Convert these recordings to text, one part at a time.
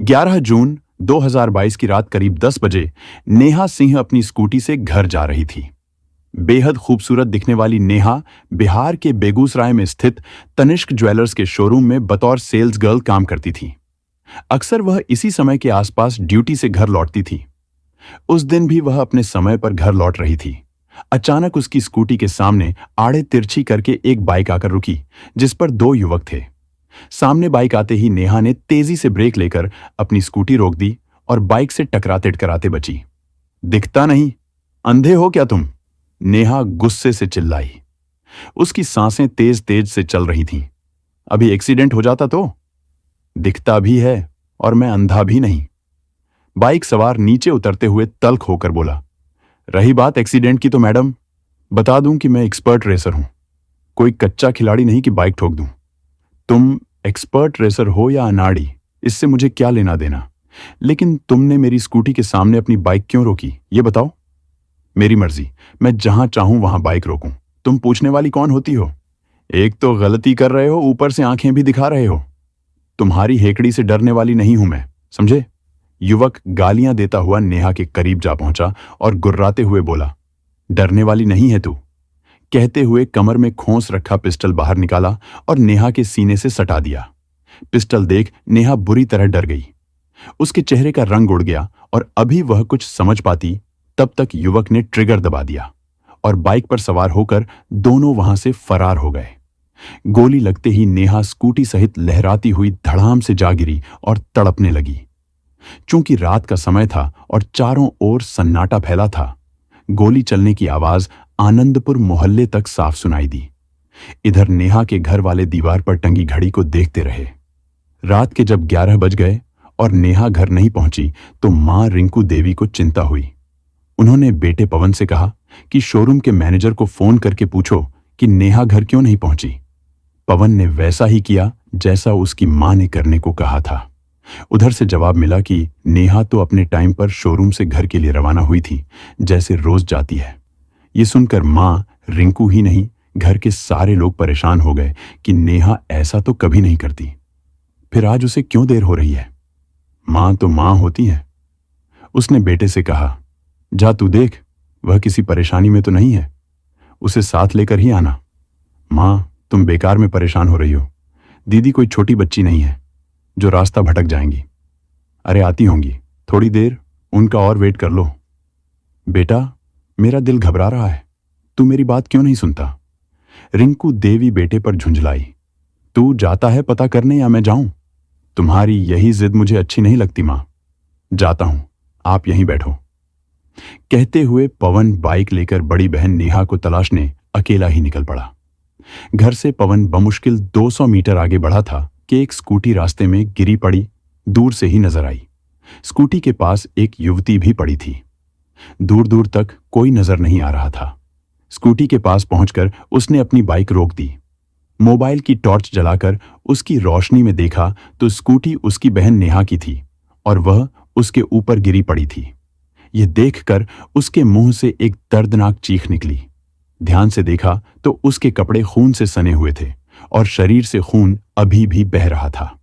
11 जून 2022 की रात करीब 10 बजे नेहा सिंह अपनी स्कूटी से घर जा रही थी। बेहद खूबसूरत दिखने वाली नेहा बिहार के बेगूसराय में स्थित तनिष्क ज्वेलर्स के शोरूम में बतौर सेल्स गर्ल काम करती थी। अक्सर वह इसी समय के आसपास ड्यूटी से घर लौटती थी। उस दिन भी वह अपने समय पर घर लौट रही थी। अचानक उसकी स्कूटी के सामने आड़े तिरछी करके एक बाइक आकर रुकी, जिस पर दो युवक थे। सामने बाइक आते ही नेहा ने तेजी से ब्रेक लेकर अपनी स्कूटी रोक दी और बाइक से टकराते टकराते बची। दिखता नहीं, अंधे हो क्या तुम? नेहा गुस्से से चिल्लाई। उसकी सांसें तेज तेज से चल रही थीं। अभी एक्सीडेंट हो जाता तो? दिखता भी है और मैं अंधा भी नहीं। बाइक सवार नीचे उतरते हुए तल्ख होकर बोला। रही बात एक्सीडेंट की तो मैडम, बता दूं कि मैं एक्सपर्ट रेसर हूं। कोई कच्चा खिलाड़ी नहीं कि बाइक ठोक दूं। तुम एक्सपर्ट रेसर हो या अनाड़ी, इससे मुझे क्या लेना देना, लेकिन तुमने मेरी स्कूटी के सामने अपनी बाइक क्यों रोकी, ये बताओ। मेरी मर्जी, मैं जहां चाहूं वहां बाइक रोकूं। तुम पूछने वाली कौन होती हो? एक तो गलती कर रहे हो, ऊपर से आंखें भी दिखा रहे हो। तुम्हारी हेकड़ी से डरने वाली नहीं हूं मैं, समझे? युवक गालियां देता हुआ नेहा के करीब जा पहुंचा और गुर्राते हुए बोला, डरने वाली नहीं है तू। कहते हुए कमर में खोंस रखा पिस्टल बाहर निकाला और नेहा के सीने से सटा दिया। पिस्टल देख नेहा बुरी तरह डर गई। उसके चेहरे का रंग उड़ गया और अभी वह कुछ समझ पाती तब तक युवक ने ट्रिगर दबा दिया और बाइक पर सवार होकर दोनों वहां से फरार हो गए। गोली लगते ही नेहा स्कूटी सहित लहराती हुई धड़ाम से जा गिरी और तड़पने लगी। चूंकि रात का समय था और चारों ओर सन्नाटा फैला था, गोली चलने की आवाज आनंदपुर मोहल्ले तक साफ सुनाई दी। इधर नेहा के घर वाले दीवार पर टंगी घड़ी को देखते रहे। रात के जब 11 बज गए और नेहा घर नहीं पहुंची तो मां रिंकू देवी को चिंता हुई। उन्होंने बेटे पवन से कहा कि शोरूम के मैनेजर को फोन करके पूछो कि नेहा घर क्यों नहीं पहुंची। पवन ने वैसा ही किया जैसा उसकी मां ने करने को कहा था। उधर से जवाब मिला कि नेहा तो अपने टाइम पर शोरूम से घर के लिए रवाना हुई थी, जैसे रोज जाती है। ये सुनकर मां रिंकू ही नहीं, घर के सारे लोग परेशान हो गए कि नेहा ऐसा तो कभी नहीं करती, फिर आज उसे क्यों देर हो रही है? मां तो मां होती है। उसने बेटे से कहा, जा तू देख, वह किसी परेशानी में तो नहीं है, उसे साथ लेकर ही आना। मां, तुम बेकार में परेशान हो रही हो। दीदी कोई छोटी बच्ची नहीं है जो रास्ता भटक जाएंगी। अरे आती होंगी, थोड़ी देर उनका और वेट कर लो। बेटा, मेरा दिल घबरा रहा है, तू मेरी बात क्यों नहीं सुनता? रिंकू देवी बेटे पर झुंझलाई। तू जाता है पता करने या मैं जाऊं? तुम्हारी यही जिद मुझे अच्छी नहीं लगती मां। जाता हूं, आप यहीं बैठो। कहते हुए पवन बाइक लेकर बड़ी बहन नेहा को तलाशने अकेला ही निकल पड़ा। घर से पवन बमुश्किल 200 मीटर आगे बढ़ा था कि एक स्कूटी रास्ते में गिरी पड़ी दूर से ही नजर आई। स्कूटी के पास एक युवती भी पड़ी थी। दूर दूर तक कोई नजर नहीं आ रहा था। स्कूटी के पास पहुंचकर उसने अपनी बाइक रोक दी। मोबाइल की टॉर्च जलाकर उसकी रोशनी में देखा तो स्कूटी उसकी बहन नेहा की थी और वह उसके ऊपर गिरी पड़ी थी। यह देखकर उसके मुंह से एक दर्दनाक चीख निकली। ध्यान से देखा तो उसके कपड़े खून से सने हुए थे और शरीर से खून अभी भी बह रहा था।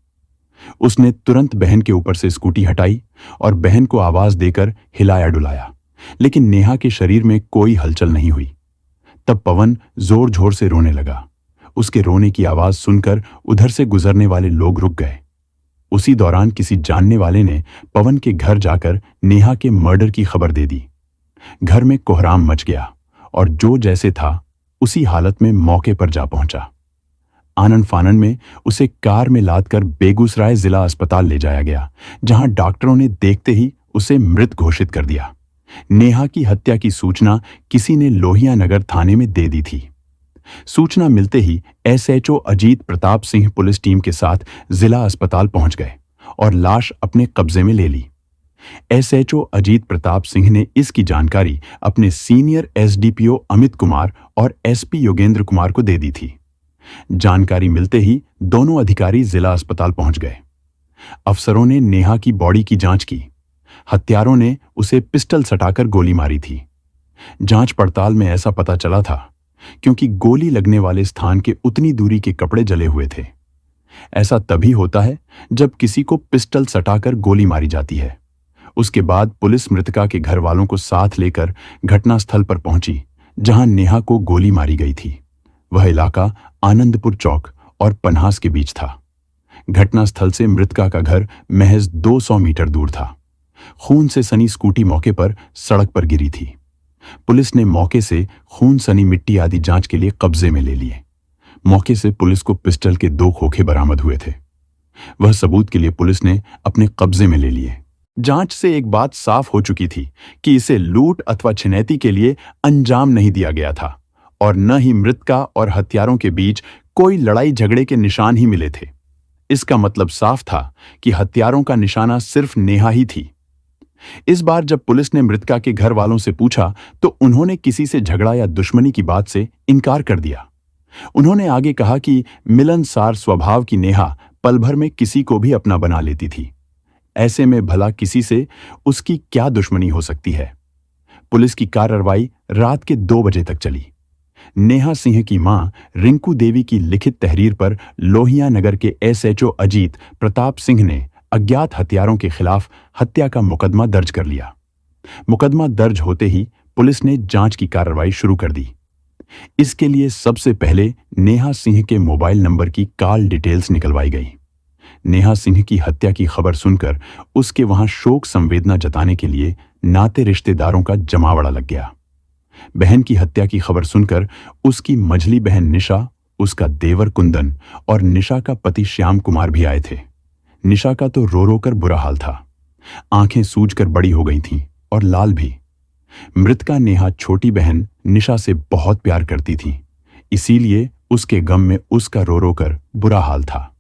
उसने तुरंत बहन के ऊपर से स्कूटी हटाई और बहन को आवाज देकर हिलाया डुलाया, लेकिन नेहा के शरीर में कोई हलचल नहीं हुई। तब पवन जोर जोर से रोने लगा। उसके रोने की आवाज सुनकर उधर से गुजरने वाले लोग रुक गए। उसी दौरान किसी जानने वाले ने पवन के घर जाकर नेहा के मर्डर की खबर दे दी। घर में कोहराम मच गया और जो जैसे था उसी हालत में मौके पर जा पहुंचा। आनन फानन में उसे कार में लादकर बेगूसराय जिला अस्पताल ले जाया गया, जहां डॉक्टरों ने देखते ही उसे मृत घोषित कर दिया। नेहा की हत्या की सूचना किसी ने लोहिया नगर थाने में दे दी थी। सूचना मिलते ही SHO Ajit Pratap Singh police team के साथ जिला अस्पताल पहुंच गए और लाश अपने कब्जे में ले ली। एसएचओ अजीत प्रताप सिंह ने इसकी जानकारी अपने सीनियर एसडीपीओ अमित कुमार और एसपी योगेंद्र कुमार को दे दी थी। जानकारी मिलते ही दोनों अधिकारी जिला अस्पताल पहुंच गए। अफसरों ने नेहा की बॉडी की जांच की। हत्यारों ने उसे पिस्टल सटाकर गोली मारी थी। जांच पड़ताल में ऐसा पता चला था क्योंकि गोली लगने वाले स्थान के उतनी दूरी के कपड़े जले हुए थे। ऐसा तभी होता है जब किसी को पिस्टल सटाकर गोली मारी जाती है। उसके बाद पुलिस मृतका के घर वालों को साथ लेकर घटनास्थल पर पहुंची, जहां नेहा को गोली मारी गई थी। वह इलाका आनंदपुर चौक और पन्हास के बीच था। घटनास्थल से मृतका का घर महज 200 मीटर दूर था। खून से सनी स्कूटी मौके पर सड़क पर गिरी थी। पुलिस ने मौके से खून सनी मिट्टी आदि जांच के लिए कब्जे में ले लिए। मौके से पुलिस को पिस्टल के 2 खोखे बरामद हुए थे। वह सबूत के लिए पुलिस ने अपने कब्जे में ले लिए। जांच से एक बात साफ हो चुकी थी कि इसे लूट अथवा छिनैती के लिए अंजाम नहीं दिया गया था और न ही मृतका और हत्यारों के बीच कोई लड़ाई झगड़े के निशान ही मिले थे। इसका मतलब साफ था कि हत्यारों का निशाना सिर्फ नेहा ही थी। इस बार जब पुलिस ने मृतका के घर वालों से पूछा तो उन्होंने किसी से झगड़ा या दुश्मनी की बात से इनकार कर दिया। उन्होंने आगे कहा कि मिलनसार स्वभाव की नेहा पल भर में किसी को भी अपना बना लेती थी। ऐसे में भला किसी से उसकी क्या दुश्मनी हो सकती है। पुलिस की कार्रवाई रात के 2 बजे तक चली। नेहा सिंह की मां रिंकू देवी की लिखित तहरीर पर लोहिया नगर के एसएचओ अजीत प्रताप सिंह ने अज्ञात हत्यारों के खिलाफ हत्या का मुकदमा दर्ज कर लिया। मुकदमा दर्ज होते ही पुलिस ने जांच की कार्रवाई शुरू कर दी। इसके लिए सबसे पहले नेहा सिंह के मोबाइल नंबर की कॉल डिटेल्स निकलवाई गई। नेहा सिंह की हत्या की खबर सुनकर उसके वहां शोक संवेदना जताने के लिए नाते रिश्तेदारों का जमावड़ा लग गया। बहन की हत्या की खबर सुनकर उसकी मझली बहन निशा, उसका देवर कुंदन और निशा का पति श्याम कुमार भी आए थे। निशा का तो रो रो कर बुरा हाल था। आंखें सूजकर बड़ी हो गई थीं और लाल भी। मृतका नेहा छोटी बहन निशा से बहुत प्यार करती थी, इसीलिए उसके गम में उसका रो रो कर बुरा हाल था।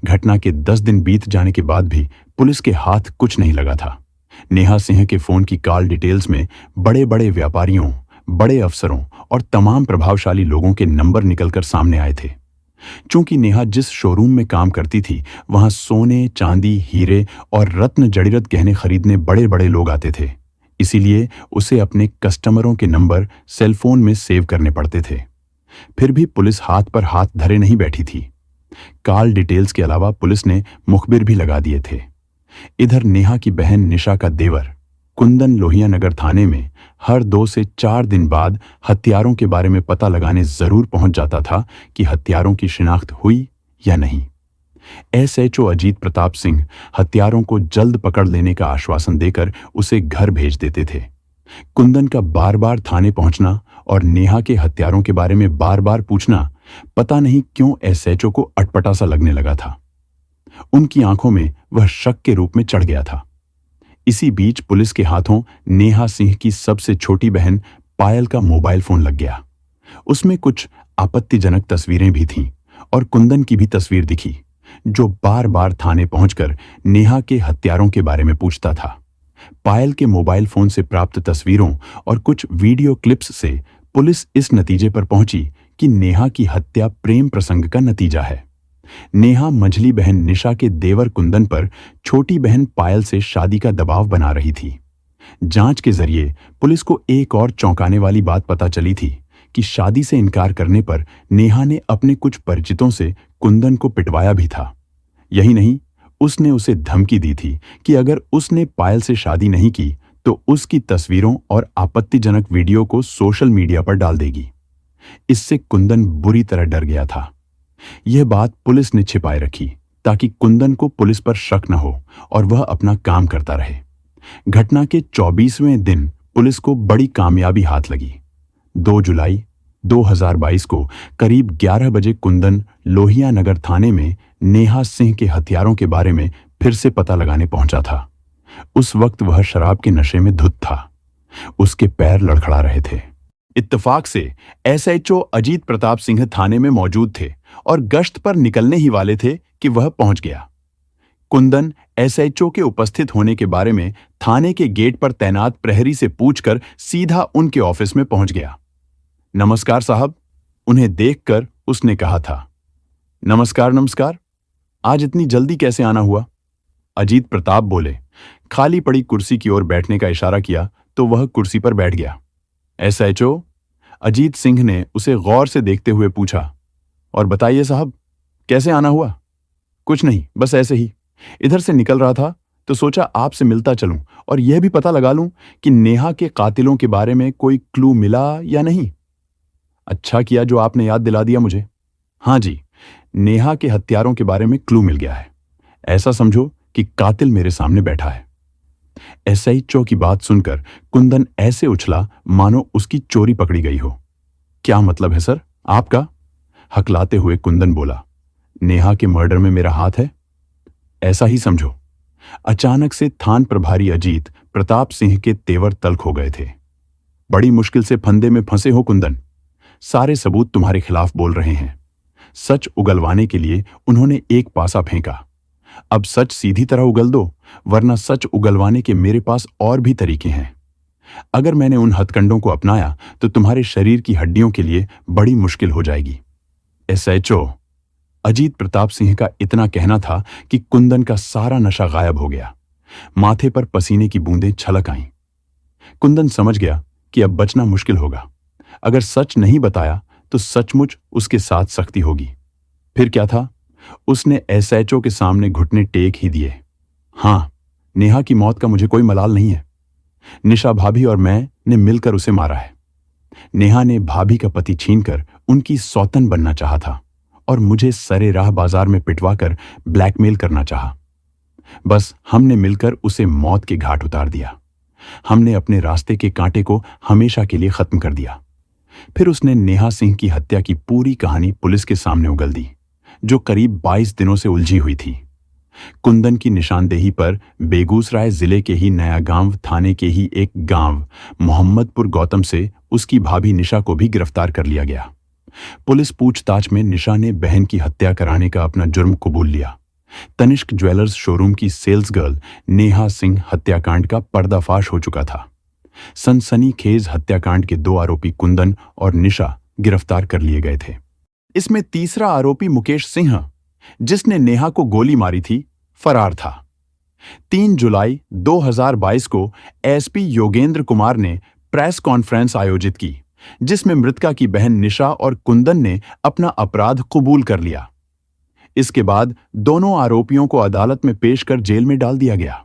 घटना के 10 दिन बीत जाने के बाद भी पुलिस के हाथ कुछ नहीं लगा था। नेहा सिंह के फोन की कॉल डिटेल्स में बड़े बड़े व्यापारियों, बड़े अफसरों और तमाम प्रभावशाली लोगों के नंबर निकलकर सामने आए थे। चूंकि नेहा जिस शोरूम में काम करती थी वहां सोने, चांदी, हीरे और रत्न जड़ीरत गहने खरीदने बड़े बड़े लोग आते थे, इसीलिए उसे अपने कस्टमरों के नंबर सेलफोन में सेव करने पड़ते थे। फिर भी पुलिस हाथ पर हाथ धरे नहीं बैठी थी। कॉल डिटेल्स के अलावा पुलिस ने मुखबिर भी लगा दिए थे। इधर नेहा की बहन निशा का देवर कुंदन लोहिया नगर थाने में हर 2 से 4 दिन बाद हत्यारों के बारे में पता लगाने जरूर पहुंच जाता था कि हत्यारों की शिनाख्त हुई या नहीं। एसएचओ अजीत प्रताप सिंह हत्यारों को जल्द पकड़ लेने का आश्वासन देकर उसे घर भेज देते थे। कुंदन का बार बार थाने पहुंचना और नेहा के हत्यारों के बारे में बार बार पूछना पता नहीं क्यों एसएचओ को अटपटा सा लगने लगा था। उनकी आंखों में वह शक के रूप में चढ़ गया था। इसी बीच पुलिस के हाथों नेहा सिंह की सबसे छोटी बहन पायल का मोबाइल फोन लग गया। उसमें कुछ आपत्तिजनक तस्वीरें भी थीं और कुंदन की भी तस्वीर दिखी, जो बार बार थाने पहुंचकर नेहा के हत्यारों के बारे में पूछता था। पायल के मोबाइल फोन से प्राप्त तस्वीरों और कुछ वीडियो क्लिप्स से पुलिस इस नतीजे पर पहुंची कि नेहा की हत्या प्रेम प्रसंग का नतीजा है। नेहा मझली बहन निशा के देवर कुंदन पर छोटी बहन पायल से शादी का दबाव बना रही थी। जांच के जरिए पुलिस को एक और चौंकाने वाली बात पता चली थी कि शादी से इनकार करने पर नेहा ने अपने कुछ परिचितों से कुंदन को पिटवाया भी था। यही नहीं, उसने उसे धमकी दी थी कि अगर उसने पायल से शादी नहीं की तो उसकी तस्वीरों और आपत्तिजनक वीडियो को सोशल मीडिया पर डाल देगी। इससे कुंदन बुरी तरह डर गया था। यह बात पुलिस ने छिपाए रखी ताकि कुंदन को पुलिस पर शक न हो और वह अपना काम करता रहे। घटना के 24वें दिन पुलिस को बड़ी कामयाबी हाथ लगी। 2 जुलाई 2022 को करीब 11 बजे कुंदन लोहिया नगर थाने में नेहा सिंह के हत्यारों के बारे में फिर से पता लगाने पहुंचा था। उस वक्त वह शराब के नशे में धुत था। उसके पैर लड़खड़ा रहे थे। इत्तेफाक से एसएचओ अजीत प्रताप सिंह थाने में मौजूद थे और गश्त पर निकलने ही वाले थे कि वह पहुंच गया। कुंदन एसएचओ के उपस्थित होने के बारे में थाने के गेट पर तैनात प्रहरी से पूछकर सीधा उनके ऑफिस में पहुंच गया। नमस्कार साहब, उन्हें देखकर उसने कहा था। नमस्कार नमस्कार, आज इतनी जल्दी कैसे आना हुआ? अजीत प्रताप बोले। खाली पड़ी कुर्सी की ओर बैठने का इशारा किया तो वह कुर्सी पर बैठ गया। एसएचओ अजीत सिंह ने उसे गौर से देखते हुए पूछा, और बताइए साहब, कैसे आना हुआ? कुछ नहीं, बस ऐसे ही। इधर से निकल रहा था तो सोचा आपसे मिलता चलूं और यह भी पता लगा लूं कि नेहा के कातिलों के बारे में कोई क्लू मिला या नहीं। अच्छा किया जो आपने याद दिला दिया मुझे। हाँ जी, नेहा के हत्यारों के बारे में क्लू मिल गया है। ऐसा समझो कि कातिल मेरे सामने बैठा है। एसएचओ की बात सुनकर कुंदन ऐसे उछला मानो उसकी चोरी पकड़ी गई हो। क्या मतलब है सर आपका? हकलाते हुए कुंदन बोला, नेहा के मर्डर में मेरा हाथ है, ऐसा ही समझो। अचानक से थान प्रभारी अजीत प्रताप सिंह के तेवर तल्ख हो गए थे। बड़ी मुश्किल से फंदे में फंसे हो कुंदन। सारे सबूत तुम्हारे खिलाफ बोल रहे हैं। सच उगलवाने के लिए उन्होंने एक पासा फेंका। अब सच सीधी तरह उगल दो, वरना सच उगलवाने के मेरे पास और भी तरीके हैं। अगर मैंने उन हथकंडों को अपनाया तो तुम्हारे शरीर की हड्डियों के लिए बड़ी मुश्किल हो जाएगी। एसएचओ अजीत प्रताप सिंह का इतना कहना था कि कुंदन का सारा नशा गायब हो गया। माथे पर पसीने की बूंदें छलक आईं। कुंदन समझ गया कि अब बचना मुश्किल होगा। अगर सच नहीं बताया तो सचमुच उसके साथ सख्ती होगी। फिर क्या था? उसने एसएचओ के सामने घुटने टेक ही दिए। हां, नेहा की मौत का मुझे कोई मलाल नहीं है। निशा भाभी और मैं ने मिलकर उसे मारा है। नेहा ने भाभी का पति छीनकर उनकी सौतन बनना चाहा था और मुझे सरे राह बाजार में पिटवाकर ब्लैकमेल करना चाहा। बस हमने मिलकर उसे मौत के घाट उतार दिया। हमने अपने रास्ते के कांटे को हमेशा के लिए खत्म कर दिया। फिर उसने नेहा सिंह की हत्या की पूरी कहानी पुलिस के सामने उगल दी, जो करीब 22 दिनों से उलझी हुई थी। कुंदन की निशानदेही पर बेगूसराय जिले के ही नया गांव थाने के ही एक गांव मोहम्मदपुर गौतम से उसकी भाभी निशा को भी गिरफ्तार कर लिया गया। पुलिस पूछताछ में निशा ने बहन की हत्या कराने का अपना जुर्म कबूल लिया। तनिष्क ज्वेलर्स शोरूम की सेल्स गर्ल नेहा सिंह हत्याकांड का पर्दाफाश हो चुका था। सनसनीखेज हत्याकांड के 2 आरोपी कुंदन और निशा गिरफ्तार कर लिए गए थे। इसमें तीसरा आरोपी मुकेश सिंह, जिसने नेहा को गोली मारी थी, फरार था। 3 जुलाई 2022 को एसपी योगेंद्र कुमार ने प्रेस कॉन्फ्रेंस आयोजित की, जिसमें मृतका की बहन निशा और कुंदन ने अपना अपराध कबूल कर लिया। इसके बाद दोनों आरोपियों को अदालत में पेश कर जेल में डाल दिया गया।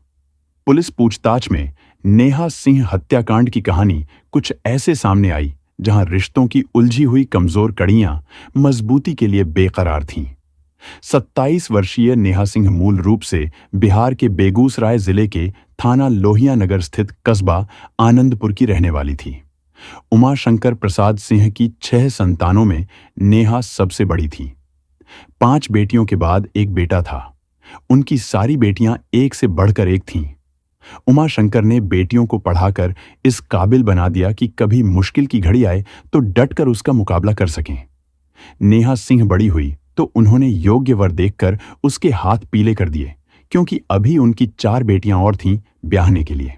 पुलिस पूछताछ में नेहा सिंह हत्याकांड की कहानी कुछ ऐसे सामने आई जहां रिश्तों की उलझी हुई कमजोर कड़ियां मजबूती के लिए बेकरार थीं। 27 वर्षीय नेहा सिंह मूल रूप से बिहार के बेगूसराय जिले के थाना लोहिया नगर स्थित कस्बा आनंदपुर की रहने वाली थी। उमाशंकर प्रसाद सिंह की 6 संतानों में नेहा सबसे बड़ी थी। 5 बेटियों के बाद एक बेटा था। उनकी सारी बेटियां एक से बढ़कर एक थीं। उमाशंकर ने बेटियों को पढ़ाकर इस काबिल बना दिया कि कभी मुश्किल की घड़ी आए तो डटकर उसका मुकाबला कर सकें। नेहा सिंह बड़ी हुई तो उन्होंने योग्य वर देखकर उसके हाथ पीले कर दिए, क्योंकि अभी उनकी 4 बेटियां और थीं ब्याहने के लिए।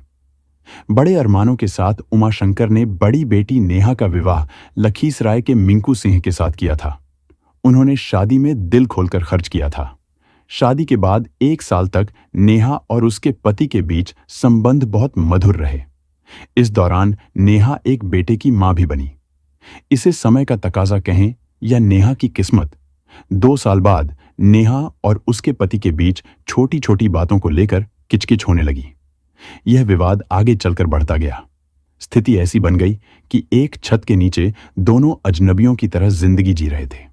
बड़े अरमानों के साथ उमाशंकर ने बड़ी बेटी नेहा का विवाह लखीसराय के मिंकू सिंह के साथ किया था। उन्होंने शादी में दिल खोलकर खर्च किया था। शादी के बाद 1 साल तक नेहा और उसके पति के बीच संबंध बहुत मधुर रहे। इस दौरान नेहा एक बेटे की मां भी बनी। इसे समय का तकाजा कहें या नेहा की किस्मत। 2 साल बाद नेहा और उसके पति के बीच छोटी छोटी बातों को लेकर किचकिच होने लगी। यह विवाद आगे चलकर बढ़ता गया। स्थिति ऐसी बन गई कि एक छत के नीचे दोनों अजनबियों की तरह जिंदगी जी रहे थे।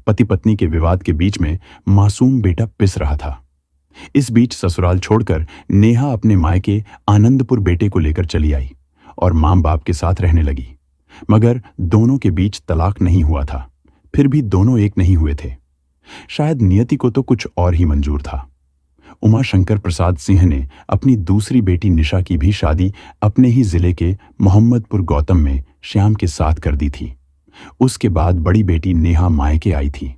पति पत्नी के विवाद के बीच में मासूम बेटा पिस रहा था। इस बीच ससुराल छोड़कर नेहा अपने मायके आनंदपुर बेटे को लेकर चली आई और मां बाप के साथ रहने लगी। मगर दोनों के बीच तलाक नहीं हुआ था। फिर भी दोनों एक नहीं हुए थे। शायद नियति को तो कुछ और ही मंजूर था। उमाशंकर प्रसाद सिंह ने अपनी दूसरी बेटी निशा की भी शादी अपने ही जिले के मोहम्मदपुर गौतम में श्याम के साथ कर दी थी। उसके बाद बड़ी बेटी नेहा मायके आई थी।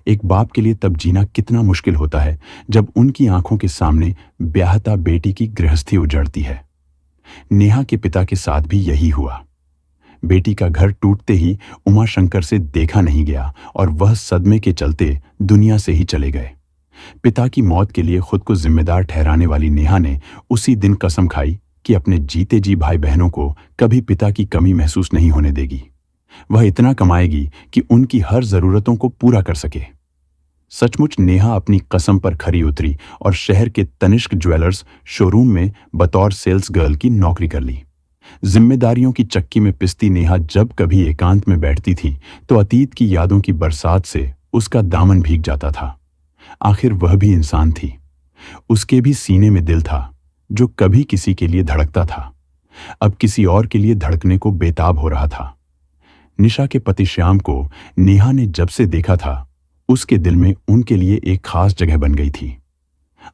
एक बाप के लिए तब जीना कितना मुश्किल होता है जब उनकी आंखों के सामने ब्याहता बेटी की गृहस्थी उजड़ती है। नेहा के पिता के साथ भी यही हुआ। बेटी का घर टूटते ही उमाशंकर से देखा नहीं गया और वह सदमे के चलते दुनिया से ही चले गए। पिता की मौत के लिए खुद को जिम्मेदार ठहराने वाली नेहा ने उसी दिन कसम खाई कि अपने जीते जी भाई बहनों को कभी पिता की कमी महसूस नहीं होने देगी। वह इतना कमाएगी कि उनकी हर जरूरतों को पूरा कर सके। सचमुच नेहा अपनी कसम पर खरी उतरी और शहर के तनिष्क ज्वेलर्स शोरूम में बतौर सेल्स गर्ल की नौकरी कर ली। जिम्मेदारियों की चक्की में पिसती नेहा जब कभी एकांत में बैठती थी तो अतीत की यादों की बरसात से उसका दामन भीग जाता था। आखिर वह भी इंसान थी, उसके भी सीने में दिल था जो कभी किसी के लिए धड़कता था, अब किसी और के लिए धड़कने को बेताब हो रहा था। निशा के पति श्याम को नेहा ने जब से देखा था उसके दिल में उनके लिए एक खास जगह बन गई थी।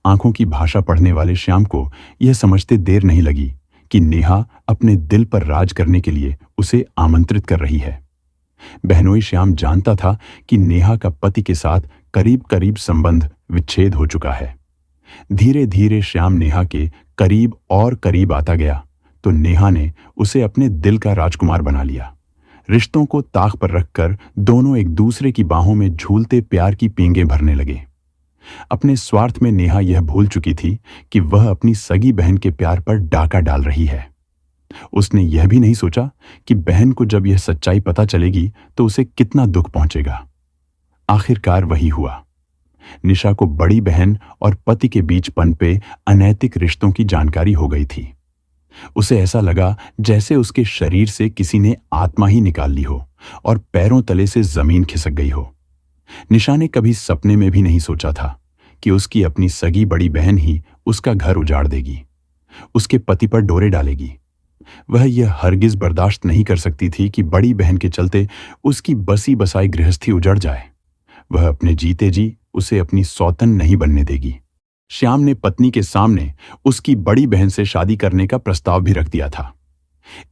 आंखों की भाषा पढ़ने वाले श्याम को यह समझते देर नहीं लगी कि नेहा अपने दिल पर राज करने के लिए उसे आमंत्रित कर रही है। बहनोई श्याम जानता था कि नेहा का पति के साथ करीब करीब संबंध विच्छेद हो चुका है। धीरे धीरे श्याम नेहा के करीब और करीब आता गया तो नेहा ने उसे अपने दिल का राजकुमार बना लिया। रिश्तों को ताक पर रखकर दोनों एक दूसरे की बाहों में झूलते प्यार की पींगें भरने लगे। अपने स्वार्थ में नेहा यह भूल चुकी थी कि वह अपनी सगी बहन के प्यार पर डाका डाल रही है। उसने यह भी नहीं सोचा कि बहन को जब यह सच्चाई पता चलेगी तो उसे कितना दुख पहुंचेगा। आखिरकार वही हुआ। निशा को बड़ी बहन और पति के बीच पनपे अनैतिक रिश्तों की जानकारी हो गई थी। उसे ऐसा लगा जैसे उसके शरीर से किसी ने आत्मा ही निकाल ली हो और पैरों तले से जमीन खिसक गई हो। निशा ने कभी सपने में भी नहीं सोचा था कि उसकी अपनी सगी बड़ी बहन ही उसका घर उजाड़ देगी, उसके पति पर डोरे डालेगी। वह यह हरगिज बर्दाश्त नहीं कर सकती थी कि बड़ी बहन के चलते उसकी बसी बसाई गृहस्थी उजड़ जाए। वह अपने जीते जी उसे अपनी सौतन नहीं बनने देगी। श्याम ने पत्नी के सामने उसकी बड़ी बहन से शादी करने का प्रस्ताव भी रख दिया था।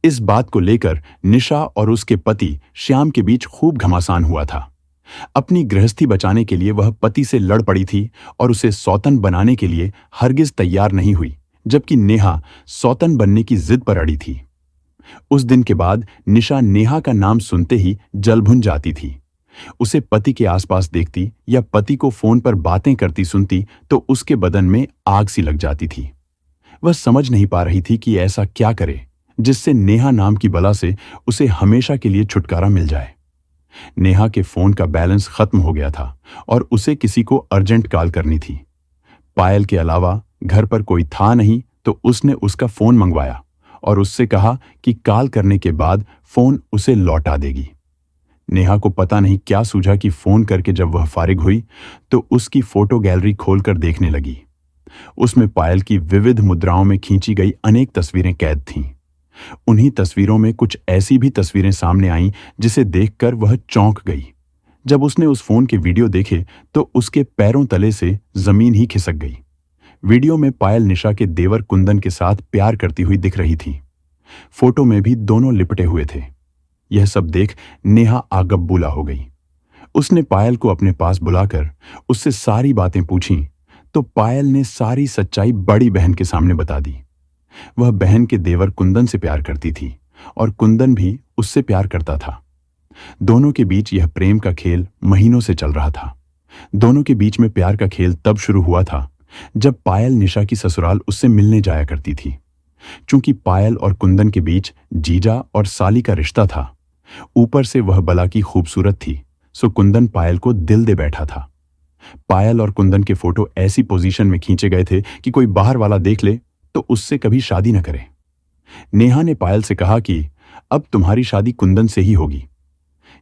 इस बात को लेकर निशा और उसके पति श्याम के बीच खूब घमासान हुआ था। अपनी गृहस्थी बचाने के लिए वह पति से लड़ पड़ी थी और उसे सौतन बनाने के लिए हरगिज तैयार नहीं हुई, जबकि नेहा सौतन बनने की जिद पर अड़ी थी। उस दिन के बाद निशा नेहा का नाम सुनते ही जलभुन जाती थी। उसे पति के आसपास देखती या पति को फोन पर बातें करती सुनती तो उसके बदन में आग सी लग जाती थी। वह समझ नहीं पा रही थी कि ऐसा क्या करे जिससे नेहा नाम की बला से उसे हमेशा के लिए छुटकारा मिल जाए। नेहा के फोन का बैलेंस खत्म हो गया था और उसे किसी को अर्जेंट कॉल करनी थी। पायल के अलावा घर पर कोई था नहीं तो उसने उसका फोन मंगवाया और उससे कहा कि कॉल करने के बाद फोन उसे लौटा देगी। नेहा को पता नहीं क्या सूझा कि फोन करके जब वह फारिग हुई तो उसकी फोटो गैलरी खोलकर देखने लगी। उसमें पायल की विविध मुद्राओं में खींची गई अनेक तस्वीरें कैद थीं। उन्हीं तस्वीरों में कुछ ऐसी भी तस्वीरें सामने आईं जिसे देखकर वह चौंक गई। जब उसने उस फोन के वीडियो देखे तो उसके पैरों तले से जमीन ही खिसक गई। वीडियो में पायल निशा के देवर कुंदन के साथ प्यार करती हुई दिख रही थी। फोटो में भी दोनों लिपटे हुए थे। यह सब देख नेहा आगब्बूला हो गई। उसने पायल को अपने पास बुलाकर उससे सारी बातें पूछीं तो पायल ने सारी सच्चाई बड़ी बहन के सामने बता दी। वह बहन के देवर कुंदन से प्यार करती थी और कुंदन भी उससे प्यार करता था। दोनों के बीच यह प्रेम का खेल महीनों से चल रहा था। दोनों के बीच में प्यार का खेल तब शुरू हुआ था जब पायल निशा की ससुराल उससे मिलने जाया करती थी। चूंकि पायल और कुंदन के बीच जीजा और साली का रिश्ता था, ऊपर से वह बला की खूबसूरत थी, सो कुंदन पायल को दिल दे बैठा था। पायल और कुंदन के फोटो ऐसी पोजीशन में खींचे गए थे कि कोई बाहर वाला देख ले तो उससे कभी शादी न करे। नेहा ने पायल से कहा कि अब तुम्हारी शादी कुंदन से ही होगी।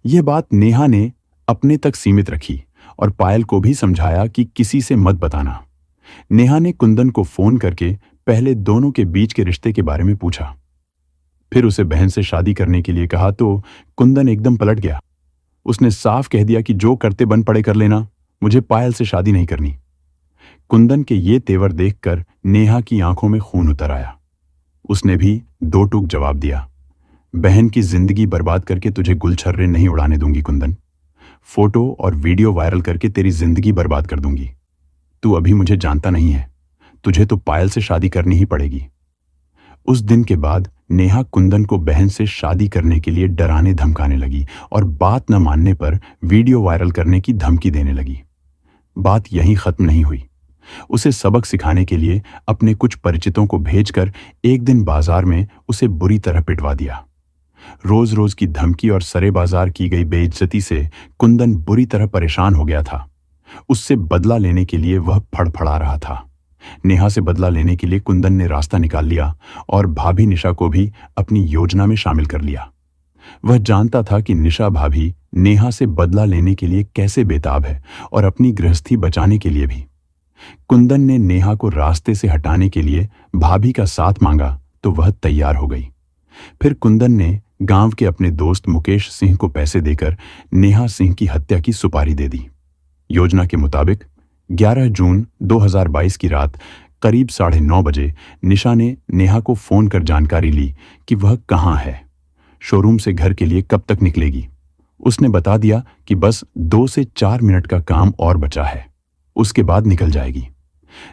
यह बात नेहा ने अपने तक सीमित रखी और पायल को भी समझाया कि किसी से मत बताना। नेहा ने कुंदन को फोन करके पहले दोनों के बीच के रिश्ते के बारे में पूछा, फिर उसे बहन से शादी करने के लिए कहा तो कुंदन एकदम पलट गया। उसने साफ कह दिया कि जो करते बन पड़े कर लेना, मुझे पायल से शादी नहीं करनी। कुंदन के ये तेवर देखकर नेहा की आंखों में खून उतर आया। उसने भी दो टूक जवाब दिया, बहन की जिंदगी बर्बाद करके तुझे गुलछर्रे नहीं उड़ाने दूंगी कुंदन। फोटो और वीडियो वायरल करके तेरी जिंदगी बर्बाद कर दूंगी। तू अभी मुझे जानता नहीं है, तुझे तो पायल से शादी करनी ही पड़ेगी। उस दिन के बाद नेहा कुंदन को बहन से शादी करने के लिए डराने धमकाने लगी और बात न मानने पर वीडियो वायरल करने की धमकी देने लगी। बात यहीं खत्म नहीं हुई। उसे सबक सिखाने के लिए अपने कुछ परिचितों को भेजकर एक दिन बाजार में उसे बुरी तरह पिटवा दिया। रोज रोज की धमकी और सरे बाजार की गई बेइज्जती से कुंदन बुरी तरह परेशान हो गया था। उससे बदला लेने के लिए वह फड़फड़ा रहा था। नेहा से बदला लेने के लिए कुंदन ने रास्ता निकाल लिया और भाभी निशा को भी अपनी योजना में शामिल कर लिया। वह जानता था कि निशा भाभी नेहा से बदला लेने के लिए कैसे बेताब है और अपनी गृहस्थी बचाने के लिए भी। कुंदन ने नेहा को रास्ते से हटाने के लिए भाभी का साथ मांगा तो वह तैयार हो गई। फिर कुंदन ने गांव के अपने दोस्त मुकेश सिंह को पैसे देकर नेहा सिंह की हत्या की सुपारी दे दी। योजना के मुताबिक 11 जून 2022 की रात करीब 9:30 बजे निशा ने नेहा को फोन कर जानकारी ली कि वह कहाँ है, शोरूम से घर के लिए कब तक निकलेगी। उसने बता दिया कि बस 2 से 4 मिनट का काम और बचा है, उसके बाद निकल जाएगी।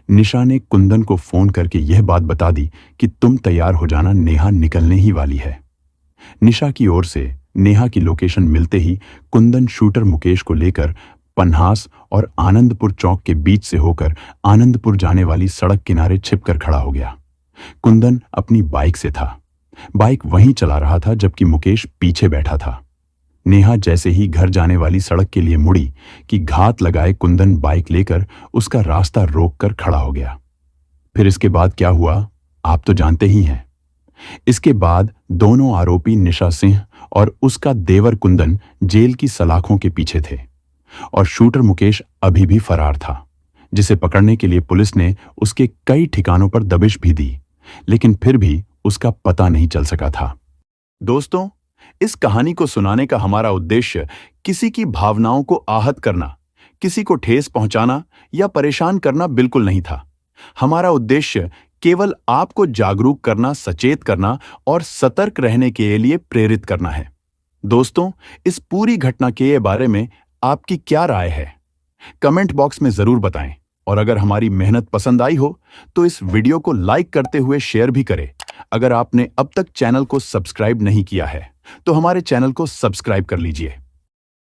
निशा ने कुंदन को फोन करके यह बात बता दी कि तुम तैयार हो जाना, नेहा निकलने ही वाली है। निशा की ओर से नेहा की लोकेशन मिलते ही कुंदन शूटर मुकेश को लेकर पन्हास और आनंदपुर चौक के बीच से होकर आनंदपुर जाने वाली सड़क किनारे छिपकर खड़ा हो गया। कुंदन अपनी बाइक से था, बाइक वहीं चला रहा था जबकि मुकेश पीछे बैठा था। नेहा जैसे ही घर जाने वाली सड़क के लिए मुड़ी कि घात लगाए कुंदन बाइक लेकर उसका रास्ता रोककर खड़ा हो गया। फिर इसके बाद क्या हुआ आप तो जानते ही हैं। इसके बाद दोनों आरोपी निशा सिंह और उसका देवर कुंदन जेल की सलाखों के पीछे थे और शूटर मुकेश अभी भी फरार था, जिसे पकड़ने के लिए पुलिस ने उसके कई ठिकानों पर दबिश भी दी, लेकिन फिर भी उसका पता नहीं चल सका था। दोस्तों, इस कहानी को सुनाने का हमारा उद्देश्य किसी की भावनाओं को आहत करना, किसी को ठेस पहुंचाना या परेशान करना बिल्कुल नहीं था। हमारा उद्देश्य केवल आपको जागरूक करना, सचेत करना और सतर्क रहने के लिए प्रेरित करना है। दोस्तों, इस पूरी घटना के बारे में आपकी क्या राय है? कमेंट बॉक्स में जरूर बताएं और अगर हमारी मेहनत पसंद आई हो तो इस वीडियो को लाइक करते हुए शेयर भी करें। अगर आपने अब तक चैनल को सब्सक्राइब नहीं किया है तो हमारे चैनल को सब्सक्राइब कर लीजिए।